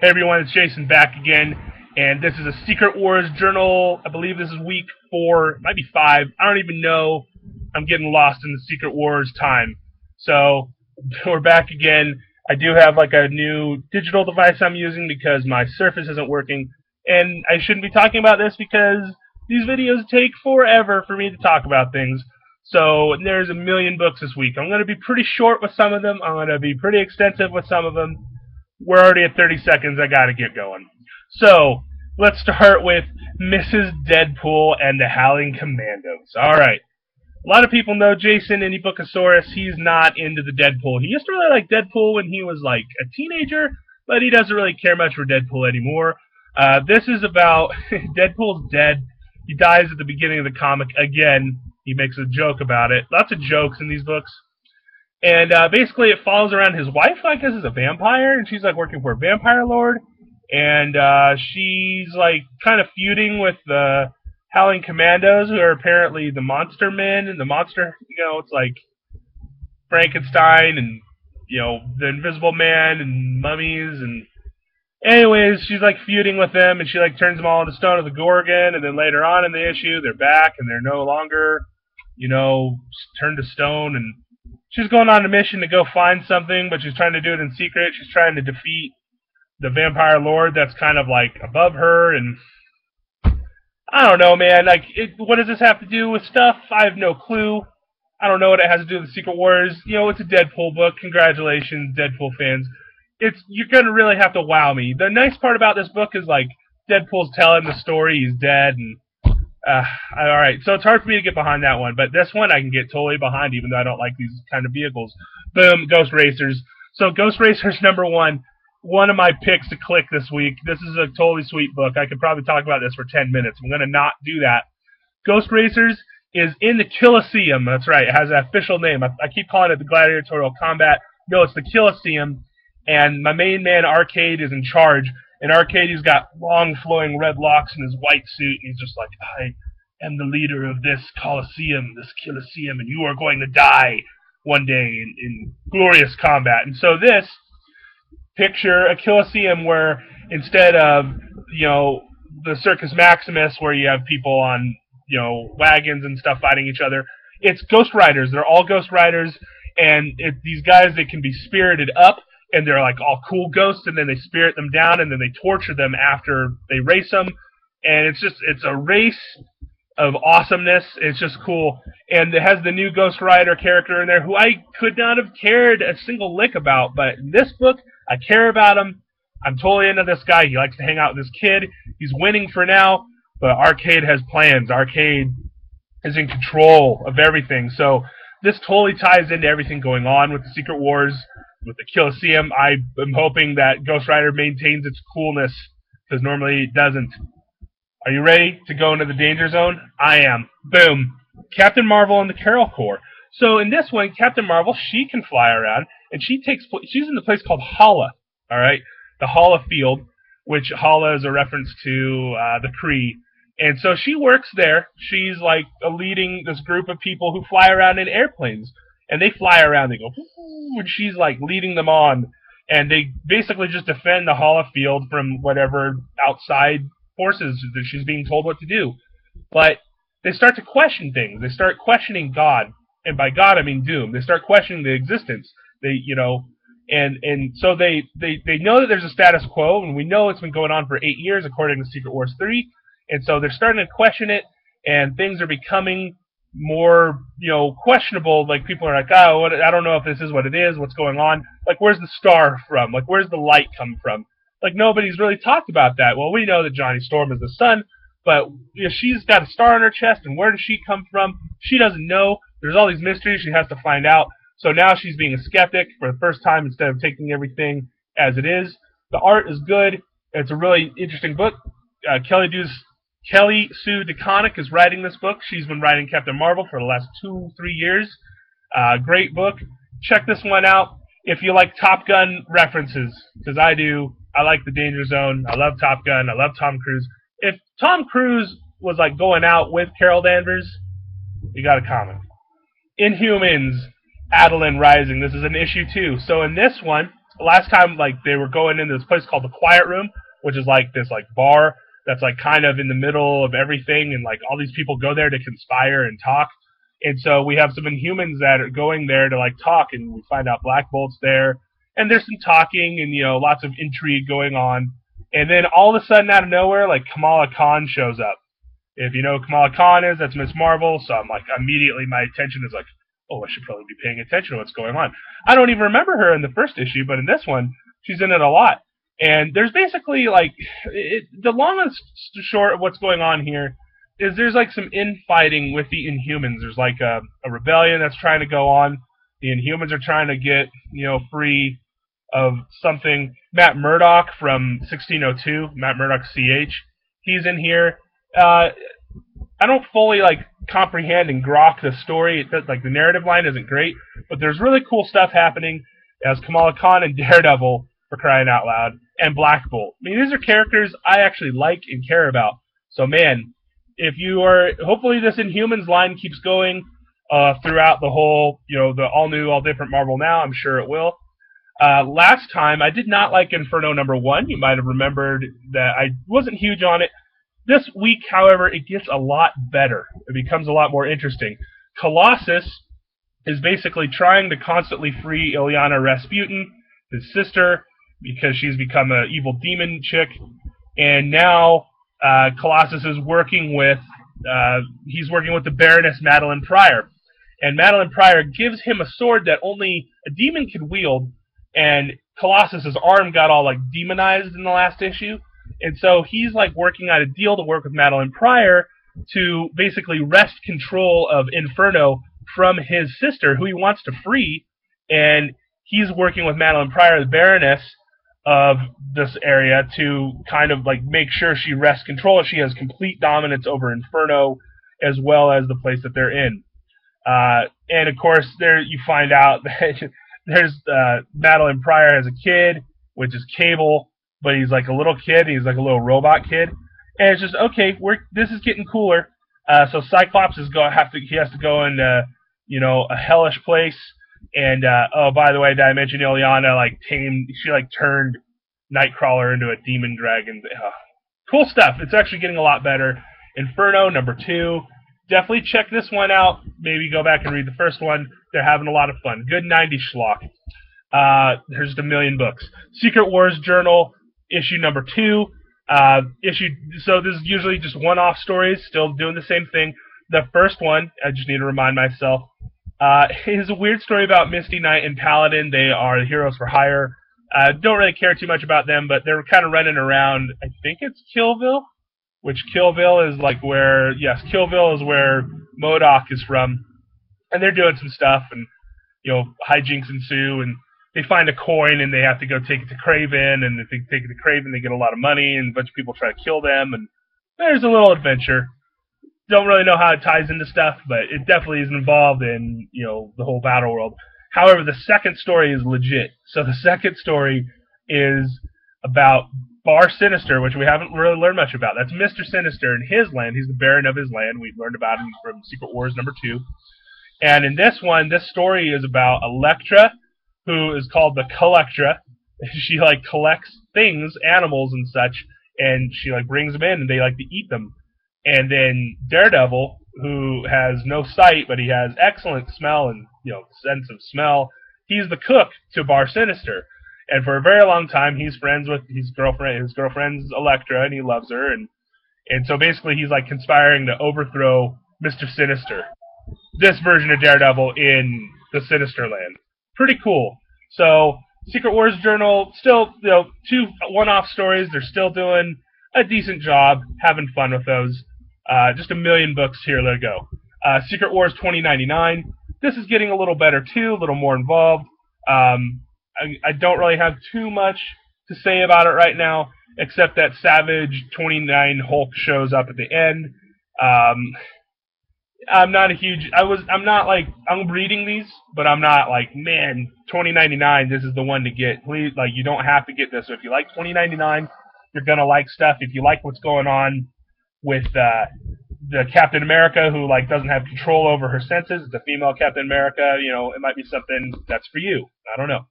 Hey everyone, it's Jason back again, and this is a Secret Wars journal. I believe this is week 4, it might be 5. I don't even know. I'm getting lost in the Secret Wars time. So we're back again. I do have like a new digital device I'm using because my Surface isn't working, and I shouldn't be talking about this because these videos take forever for me to talk about things. So there's a million books this week. I'm going to be pretty short with some of them. I'm going to be pretty extensive with some of them. We're already at 30 seconds. I gotta get going. So, let's start with Mrs. Deadpool and the Howling Commandos. Alright. A lot of people know Jason Inibukasaurus. He's not into the Deadpool. He used to really like Deadpool when he was like a teenager, but he doesn't really care much for Deadpool anymore. This is about Deadpool's dead. He dies at the beginning of the comic again. He makes a joke about it. Lots of jokes in these books. And basically, it follows around his wife, I guess, is a vampire, and she's like working for a vampire lord. And she's like kind of feuding with the Howling Commandos, who are apparently the monster men and the monster. It's like Frankenstein and the Invisible Man and mummies. And anyways, she's like feuding with them, and she like turns them all into Stone of the Gorgon. And then later on in the issue, they're back and they're no longer turned to stone. And she's going on a mission to go find something, but she's trying to do it in secret. She's trying to defeat the vampire lord that's kind of like above her, and I don't know, man. What does this have to do with stuff? I have no clue. I don't know what it has to do with the Secret Wars. It's a Deadpool book. Congratulations, Deadpool fans. You're gonna really have to wow me. The nice part about this book is like Deadpool's telling the story. He's dead, and alright, so it's hard for me to get behind that one, but this one I can get totally behind, even though I don't like these kind of vehicles. Boom, Ghost Racers. So Ghost Racers #1, one of my picks to click this week. This is a totally sweet book. I could probably talk about this for 10 minutes. I'm going to not do that. Ghost Racers is in the Colosseum. That's right, it has an official name. I keep calling it the Gladiatorial Combat. No, it's the Colosseum, and my main man Arcade is in charge. And Arcade, he's got long flowing red locks in his white suit, and he's just like, I am the leader of this Colosseum, and you are going to die one day in glorious combat. And so picture a Colosseum where instead of, the Circus Maximus where you have people on, wagons and stuff fighting each other, it's Ghost Riders. They're all Ghost Riders, and these guys, they can be spirited up, and they're like all cool ghosts, and then they spirit them down, and then they torture them after they race them, and it's a race of awesomeness. It's just cool, and it has the new Ghost Rider character in there who I could not have cared a single lick about, but in this book, I care about him. I'm totally into this guy. He likes to hang out with this kid. He's winning for now, but Arcade has plans. Arcade is in control of everything, so this totally ties into everything going on with the Secret Wars, with the Colosseum. I am hoping that Ghost Rider maintains its coolness, because normally it doesn't. Are you ready to go into the danger zone? I am. Boom. Captain Marvel and the Carol Corps. So in this one, Captain Marvel, she can fly around, and she's in the place called Hala. All right, the Hala Field, which Hala is a reference to the Kree. And so she works there. She's like leading this group of people who fly around in airplanes. And they fly around, they go, and she's like leading them on, and they basically just defend the Hala Field from whatever outside forces that she's being told what to do. But they start to question things. They start questioning God, and by God I mean Doom. They start questioning the existence. And so they know that there's a status quo, and we know it's been going on for 8 years according to Secret Wars 3, and so they're starting to question it, and things are becoming more, questionable. Like, people are like, oh, I don't know if this is what it is, what's going on. Like, where's the star from? Like, where's the light come from? Like, nobody's really talked about that. Well, we know that Johnny Storm is the sun, but she's got a star on her chest, and where does she come from? She doesn't know. There's all these mysteries she has to find out. So now she's being a skeptic for the first time instead of taking everything as it is. The art is good. It's a really interesting book. Kelly Sue DeConnick is writing this book. She's been writing Captain Marvel for the last 2-3 years. Great book. Check this one out if you like Top Gun references, because I do. I like the Danger Zone. I love Top Gun. I love Tom Cruise. If Tom Cruise was like going out with Carol Danvers, you got a comment. Inhumans, Adeline Rising. This is an issue 2. So in this one, last time, like, they were going into this place called the Quiet Room, which is like this like bar that's like kind of in the middle of everything, and like all these people go there to conspire and talk. And so we have some Inhumans that are going there to like talk, and we find out Black Bolt's there, and there's some talking and lots of intrigue going on. And then all of a sudden, out of nowhere, like Kamala Khan shows up. If you know who Kamala Khan is, that's Miss Marvel. So I'm like, immediately my attention is like, oh, I should probably be paying attention to what's going on. I don't even remember her in the first issue, but in this one, she's in it a lot. And there's basically like the long and short of what's going on here is there's like some infighting with the Inhumans. There's like a rebellion that's trying to go on. The Inhumans are trying to get free of something. Matt Murdock from 1602, Matt Murdock CH, he's in here. I don't fully like comprehend and grok the story. Like the narrative line isn't great, but there's really cool stuff happening as Kamala Khan and Daredevil, for crying out loud, and Black Bolt. I mean, these are characters I actually like and care about. So man, if you are, hopefully this Inhumans line keeps going throughout the whole, the all new, all different Marvel Now. I'm sure it will. Last time I did not like Inferno #1. You might have remembered that I wasn't huge on it. This week, however, it gets a lot better. It becomes a lot more interesting. Colossus is basically trying to constantly free Illyana Rasputin, his sister, because she's become an evil demon chick. And now Colossus is working with the Baroness Madeline Pryor. And Madeline Pryor gives him a sword that only a demon could wield, and Colossus's arm got all like demonized in the last issue. And so he's like working out a deal to work with Madeline Pryor to basically wrest control of Inferno from his sister, who he wants to free. And he's working with Madeline Pryor, the Baroness of this area, to kind of like make sure she wrests control. She has complete dominance over Inferno as well as the place that they're in. And of course, there you find out that there's Madeline Pryor as a kid, which is Cable. But he's like a little kid. He's like a little robot kid, and it's just okay. This is getting cooler. So Cyclops has to go in a hellish place. And oh, by the way, did I mention Illyana turned Nightcrawler into a demon dragon? Cool stuff. It's actually getting a lot better. Inferno #2. Definitely check this one out. Maybe go back and read the first one. They're having a lot of fun. Good 90s schlock. There's just a million books. Secret Wars Journal. Issue #2. So this is usually just one-off stories, still doing the same thing. The first one, I just need to remind myself, is a weird story about Misty Knight and Paladin. They are heroes for hire. Don't really care too much about them, but they're kind of running around, I think it's Killville, which Killville is Killville is where MODOK is from. And they're doing some stuff, and hijinks ensue, and they find a coin, and they have to go take it to Kraven, and if they take it to Kraven, they get a lot of money, and a bunch of people try to kill them, and there's a little adventure. Don't really know how it ties into stuff, but it definitely is involved in, the whole battle world. However, the second story is legit. So the second story is about Bar Sinister, which we haven't really learned much about. That's Mr. Sinister in his land. He's the Baron of his land. We've learned about him from Secret Wars #2. And in this one, this story is about Elektra, who is called the Collectra. She collects things, animals and such, and she brings them in, and they like to eat them. And then Daredevil, who has no sight, but he has excellent smell and sense of smell, he's the cook to Bar Sinister. And for a very long time, he's friends with his girlfriend. His girlfriend's Elektra, and he loves her. And so basically, he's conspiring to overthrow Mr. Sinister. This version of Daredevil in the Sinister Land. Pretty cool. So, Secret Wars Journal, still, 2 one-off stories. They're still doing a decent job, having fun with those. Just a million books here, let it go. Secret Wars 2099. This is getting a little better, too, a little more involved. I don't really have too much to say about it right now, except that Savage 29 Hulk shows up at the end. I'm reading these, but I'm not man, 2099, this is the one to get. Please, you don't have to get this. So if you like 2099, you're going to like stuff. If you like what's going on with the Captain America, who doesn't have control over her senses, the female Captain America, it might be something that's for you. I don't know.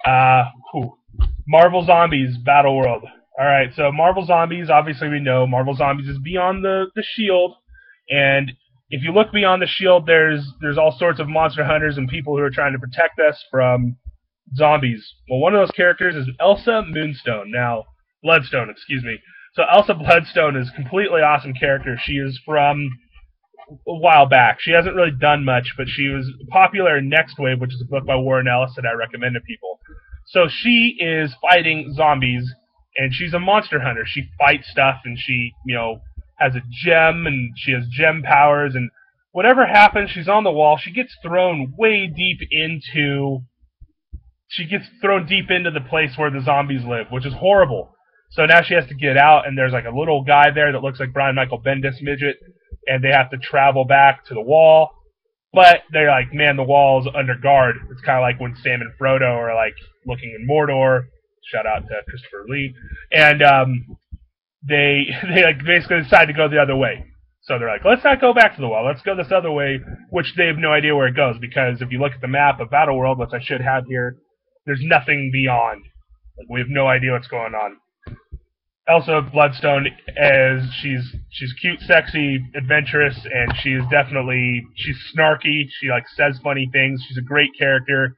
Uh, whew. Marvel Zombies Battle World. All right, so Marvel Zombies, obviously we know Marvel Zombies is beyond the shield, and if you look beyond the shield, there's all sorts of monster hunters and people who are trying to protect us from zombies. Well, one of those characters is Elsa Moonstone. Now, Bloodstone, excuse me. So Elsa Bloodstone is a completely awesome character. She is from a while back. She hasn't really done much, but she was popular in Next Wave, which is a book by Warren Ellis that I recommend to people. So she is fighting zombies, and she's a monster hunter. She fights stuff, and she, has a gem, and she has gem powers, and whatever happens, she's on the wall. She gets thrown deep into the place where the zombies live, which is horrible. So now she has to get out, and there's like a little guy there that looks like Brian Michael Bendis midget, and they have to travel back to the wall. But they're like, man, the wall's under guard. It's kind of like when Sam and Frodo are like looking in Mordor. Shout out to Christopher Lee, and they like basically decide to go the other way. So they're like, let's not go back to the wall. Let's go this other way, which they have no idea where it goes because if you look at the map of Battle World, which I should have here, there's nothing beyond. Like, we have no idea what's going on. Elsa Bloodstone, as she's cute, sexy, adventurous, and she's snarky. She like says funny things. She's a great character.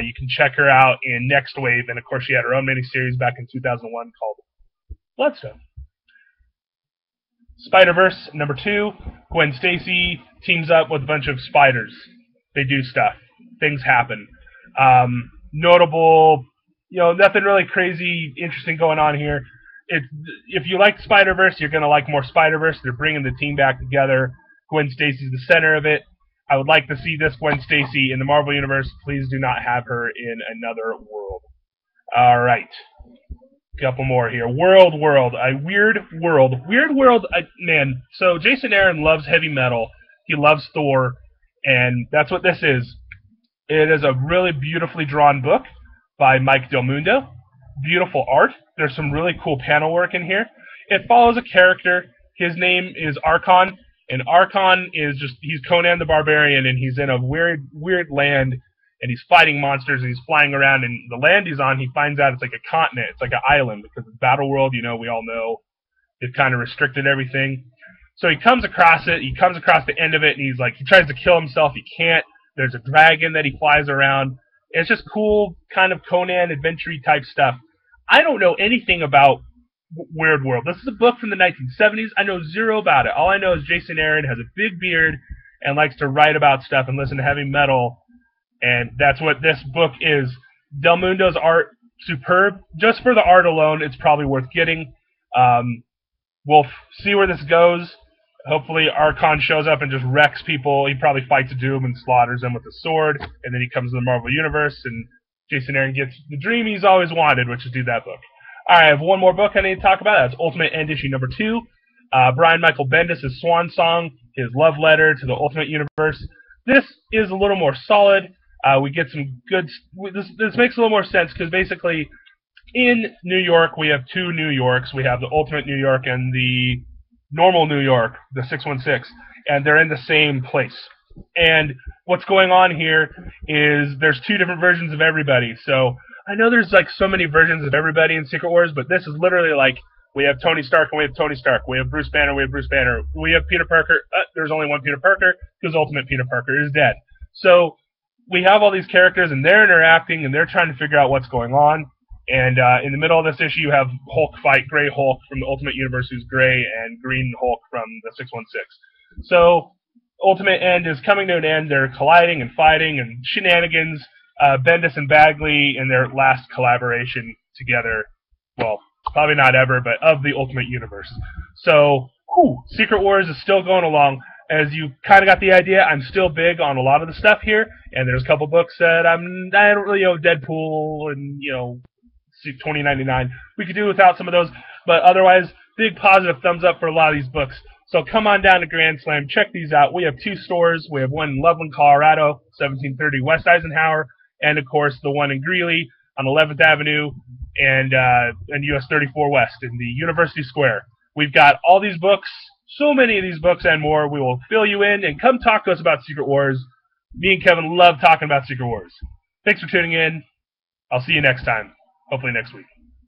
You can check her out in Next Wave, and of course she had her own miniseries back in 2001 called Bloodstone. Spider-Verse #2. Gwen Stacy teams up with a bunch of spiders. They do stuff. Things happen. Notable, nothing really crazy, interesting going on here. If you like Spider-Verse, you're going to like more Spider-Verse. They're bringing the team back together. Gwen Stacy's the center of it. I would like to see this Gwen Stacy in the Marvel Universe. Please do not have her in another world. All right. Couple more here. Weird World. Man, so Jason Aaron loves heavy metal. He loves Thor, and that's what this is. It is a really beautifully drawn book by Mike Del Mundo. Beautiful art. There's some really cool panel work in here. It follows a character. His name is Archon, and Archon he's Conan the Barbarian, and he's in a weird land, and he's fighting monsters, and he's flying around, and the land he's on, he finds out it's like a continent. It's like an island, because it's Battle World, we all know they've kind of restricted everything. So he comes across it, he comes across the end of it, and he tries to kill himself, he can't. There's a dragon that he flies around. It's just cool, kind of Conan adventure-y type stuff. I don't know anything about Weird World. This is a book from the 1970s. I know zero about it. All I know is Jason Aaron has a big beard and likes to write about stuff and listen to heavy metal, and that's what this book is. Del Mundo's art, superb. Just for the art alone, it's probably worth getting. We'll see where this goes. Hopefully Archon shows up and just wrecks people. He probably fights Doom and slaughters them with a sword, and then he comes to the Marvel Universe, and Jason Aaron gets the dream he's always wanted, which is do that book. All right, I have one more book I need to talk about. That's Ultimate End issue #2. Brian Michael Bendis' swan song, his love letter to the Ultimate Universe. This is a little more solid. We get some good. This makes a little more sense because basically, in New York we have two New Yorks. We have the Ultimate New York and the normal New York, the 616, and they're in the same place. And what's going on here is there's two different versions of everybody. So I know there's like so many versions of everybody in Secret Wars, but this is literally like we have Tony Stark and we have Tony Stark. We have Bruce Banner, we have Bruce Banner. We have Peter Parker. There's only one Peter Parker because Ultimate Peter Parker is dead. So we have all these characters and they're interacting and they're trying to figure out what's going on. And in the middle of this issue, you have Hulk fight Grey Hulk from the Ultimate Universe, who's Grey, and Green Hulk from the 616. So Ultimate End is coming to an end. They're colliding and fighting and shenanigans. Bendis and Bagley in their last collaboration together. Well, probably not ever, but of the Ultimate Universe. So, Secret Wars is still going along. As you kind of got the idea, I'm still big on a lot of the stuff here, and there's a couple books that I don't really, Deadpool and, 2099. We could do without some of those, but otherwise, big positive thumbs up for a lot of these books. So come on down to Grand Slam, check these out. We have two stores. We have one in Loveland, Colorado, 1730 West Eisenhower, and of course the one in Greeley on 11th Avenue and US 34 West in the University Square. We've got all these books, so many of these books and more. We will fill you in and come talk to us about Secret Wars. Me and Kevin love talking about Secret Wars. Thanks for tuning in. I'll see you next time. Hopefully next week.